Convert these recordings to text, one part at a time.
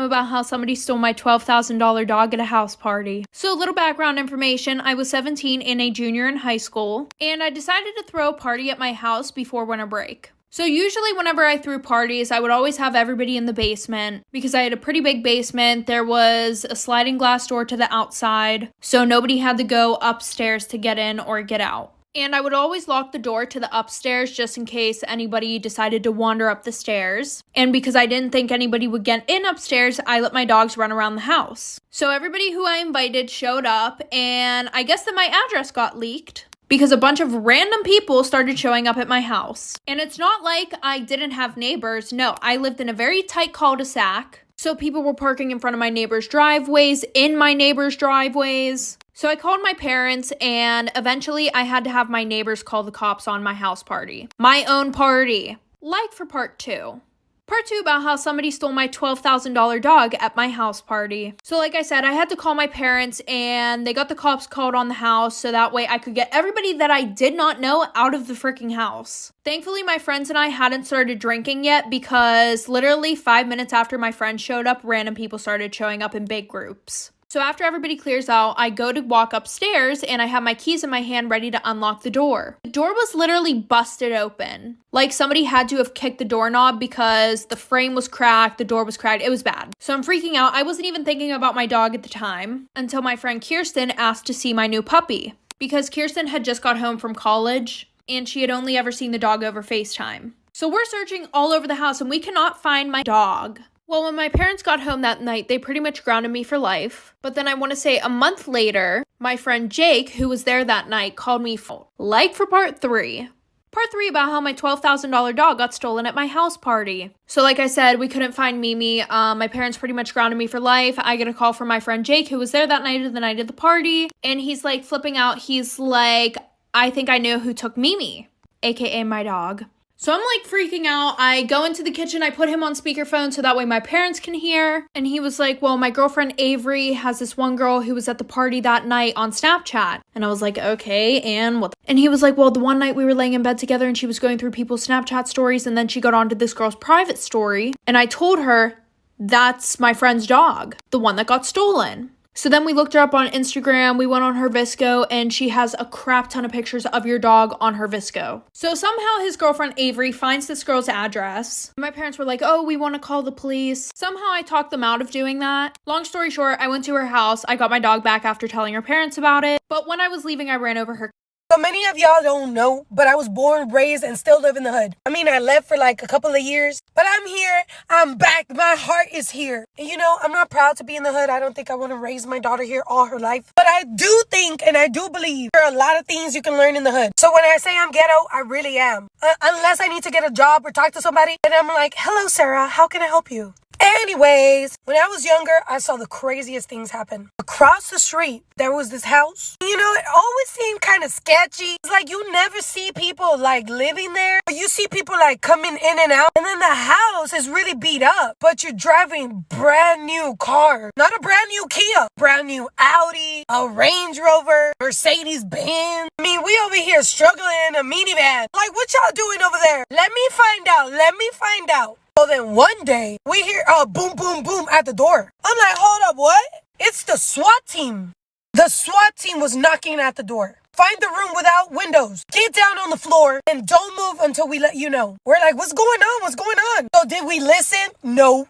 about how somebody stole my $12,000 dog at a house party. So a little background information, I was 17 and a junior in high school, and I decided to throw a party at my house before winter break. So usually whenever I threw parties, I would always have everybody in the basement because I had a pretty big basement. There was a sliding glass door to the outside, so nobody had to go upstairs to get in or get out. And I would always lock the door to the upstairs just in case anybody decided to wander up the stairs. And because I didn't think anybody would get in upstairs, I let my dogs run around the house. So everybody who I invited showed up, and I guess that my address got leaked because a bunch of random people started showing up at my house. And it's not like I didn't have neighbors. No, I lived in a very tight cul-de-sac. So people were parking in front of my neighbors' driveways, in my neighbors' driveways. So I called my parents, and eventually I had to have my neighbors call the cops on my house party. My own party. Like for part 2. Part 2 about how somebody stole my $12,000 dog at my house party. So like I said, I had to call my parents, and they got the cops called on the house so that way I could get everybody that I did not know out of the freaking house. Thankfully, my friends and I hadn't started drinking yet because literally 5 minutes after my friends showed up, random people started showing up in big groups. So after everybody clears out, I go to walk upstairs and I have my keys in my hand ready to unlock the door. The door was literally busted open. Like somebody had to have kicked the doorknob because the frame was cracked, the door was cracked, it was bad. So I'm freaking out. I wasn't even thinking about my dog at the time until my friend Kirsten asked to see my new puppy. Because Kirsten had just got home from college and she had only ever seen the dog over FaceTime. So we're searching all over the house and we cannot find my dog. Well, when my parents got home that night, they pretty much grounded me for life. But then I want to say a month later, my friend Jake, who was there that night, called me like for part 3. Part 3 about how my $12,000 dog got stolen at my house party. So like I said, we couldn't find Mimi. My parents pretty much grounded me for life. I get a call from my friend Jake, who was there that night of the night of the party. And he's like flipping out. He's like, I think I know who took Mimi, aka my dog. So I'm like freaking out. I go into the kitchen, I put him on speakerphone so that way my parents can hear. And he was like, well, my girlfriend Avery has this one girl who was at the party that night on Snapchat. And I was like, okay, and what? And he was like, well, the one night we were laying in bed together and she was going through people's Snapchat stories and then she got onto this girl's private story. And I told her, that's my friend's dog, the one that got stolen. So then we looked her up on Instagram, we went on her Visco, and she has a crap ton of pictures of your dog on her Visco. So somehow his girlfriend Avery finds this girl's address. My parents were like, oh, we want to call the police. Somehow I talked them out of doing that. Long story short, I went to her house, I got my dog back after telling her parents about it. But when I was leaving, I ran over her. So many of y'all don't know, but I was born, raised, and still live in the hood. I mean, I left for like a couple of years, but I'm here. I'm back. My heart is here. And you know, I'm not proud to be in the hood. I don't think I want to raise my daughter here all her life. But I do think and I do believe there are a lot of things you can learn in the hood. So when I say I'm ghetto, I really am. Unless I need to get a job or talk to somebody, and I'm like, hello, Sarah, how can I help you? Anyways, when I was younger, I saw the craziest things happen. Across the street, there was this house. You know, it always seemed kind of sketchy. It's like you never see people like living there. You see people like coming in and out. And then the house is really beat up. But you're driving brand new cars. Not a brand new Kia. Brand new Audi, a Range Rover, Mercedes-Benz. I mean, we over here struggling in a minivan. Like, what y'all doing over there? Let me find out. Let me find out. So then one day, we hear a boom, boom, boom at the door. I'm like, hold up, what? It's the SWAT team. The SWAT team was knocking at the door. Find the room without windows. Get down on the floor and don't move until we let you know. We're like, what's going on? What's going on? So did we listen? No.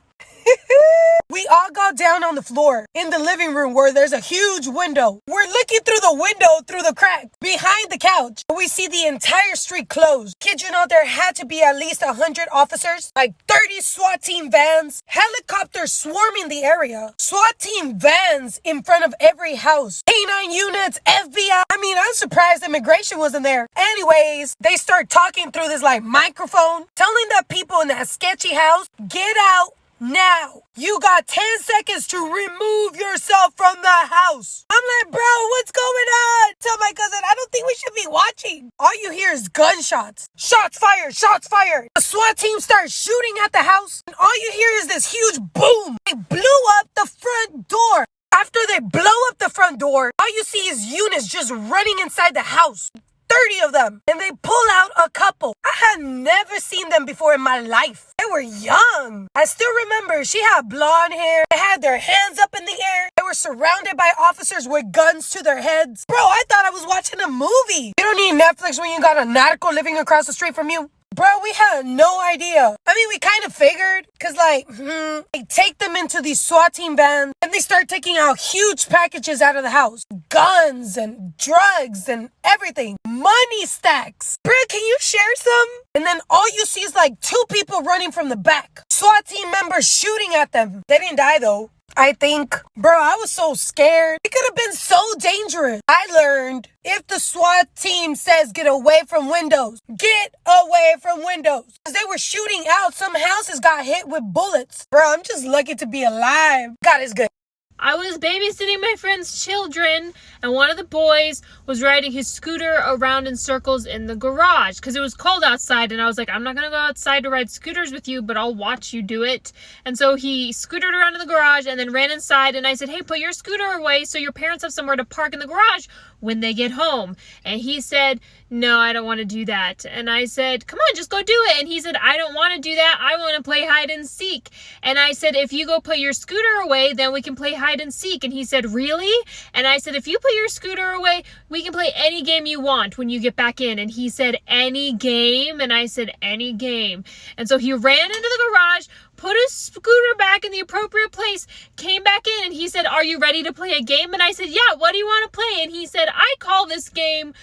We all got down on the floor in the living room where there's a huge window. We're looking through the window, through the crack, behind the couch. We see the entire street closed. Kid you not, there had to be at least 100 officers, like 30 SWAT team vans, helicopters swarming the area, SWAT team vans in front of every house, K9 units, FBI. I mean, I'm surprised immigration wasn't there. Anyways, they start talking through this like microphone, telling the people in that sketchy house, get out. Now, you got 10 seconds to remove yourself from the house. I'm like, bro, what's going on? Tell my cousin, I don't think we should be watching. All you hear is gunshots. Shots fired, shots fired. The SWAT team starts shooting at the house. And all you hear is this huge boom. They blew up the front door. After they blow up the front door, all you see is units just running inside the house. 30 30 of them. And they pull out a couple. I had never seen them before in my life. They were young. I still remember she had blonde hair. They had their hands up in the air. They were surrounded by officers with guns to their heads. Bro, I thought I was watching a movie. You don't need Netflix when you got a narco living across the street from you. Bro, we had no idea. I mean, we kind of figured, because, they take them into these SWAT team vans, and they start taking out huge packages out of the house. Guns and drugs and everything. Money stacks. Bro, can you share some? And then all you see is, 2 people running from the back. SWAT team members shooting at them. They didn't die, though. I think. Bro, I was so scared. It could have been so dangerous. I learned if the SWAT team says get away from windows, get away from windows. Because they were shooting out. Some houses got hit with bullets. Bro, I'm just lucky to be alive. God is good. I was babysitting my friend's children, and one of the boys was riding his scooter around in circles in the garage because it was cold outside, and I was like, I'm not going to go outside to ride scooters with you, but I'll watch you do it. And so he scootered around in the garage and then ran inside, and I said, hey, put your scooter away so your parents have somewhere to park in the garage when they get home. And he said, no, I don't want to do that. And I said, come on, just go do it. And he said, I don't want to do that. I want to play hide and seek. And I said, if you go put your scooter away, then we can play hide and seek. And he said, really? And I said, if you put your scooter away, we can play any game you want when you get back in. And he said, any game? And I said, any game. And so he ran into the garage, put his scooter back in the appropriate place, came back in, and he said, are you ready to play a game? And I said, yeah, what do you want to play? And he said, I call this game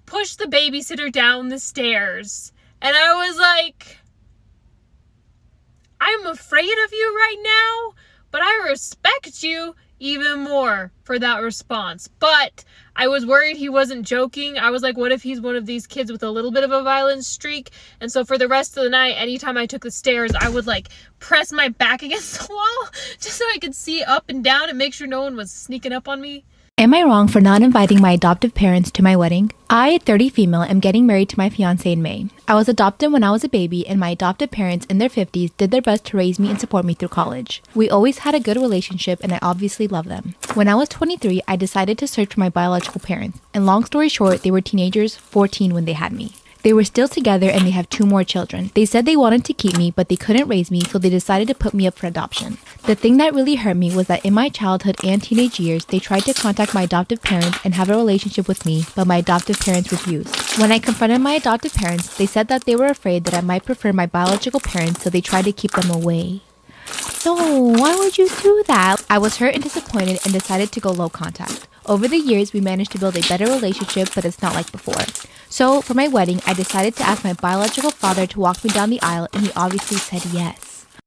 Push the Babysitter Down the Stairs. And I was like, I'm afraid of you right now, but I respect you even more for that response. But I was worried he wasn't joking. I was like, what if he's one of these kids with a little bit of a violent streak? And so for the rest of the night, anytime I took the stairs, I would press my back against the wall just so I could see up and down and make sure no one was sneaking up on me. Am I wrong for not inviting my adoptive parents to my wedding? I, 30 female, am getting married to my fiancé in May. I was adopted when I was a baby, and my adoptive parents in their 50s did their best to raise me and support me through college. We always had a good relationship, and I obviously love them. When I was 23, I decided to search for my biological parents, and long story short, they were teenagers, 14 when they had me. They were still together and they have 2 more children. They said they wanted to keep me, but they couldn't raise me, so they decided to put me up for adoption. The thing that really hurt me was that in my childhood and teenage years, they tried to contact my adoptive parents and have a relationship with me, but my adoptive parents refused. When I confronted my adoptive parents, they said that they were afraid that I might prefer my biological parents, so they tried to keep them away. So why would you do that? I was hurt and disappointed and decided to go low contact. Over the years, we managed to build a better relationship, but it's not like before. So for my wedding, I decided to ask my biological father to walk me down the aisle, and he obviously said yes.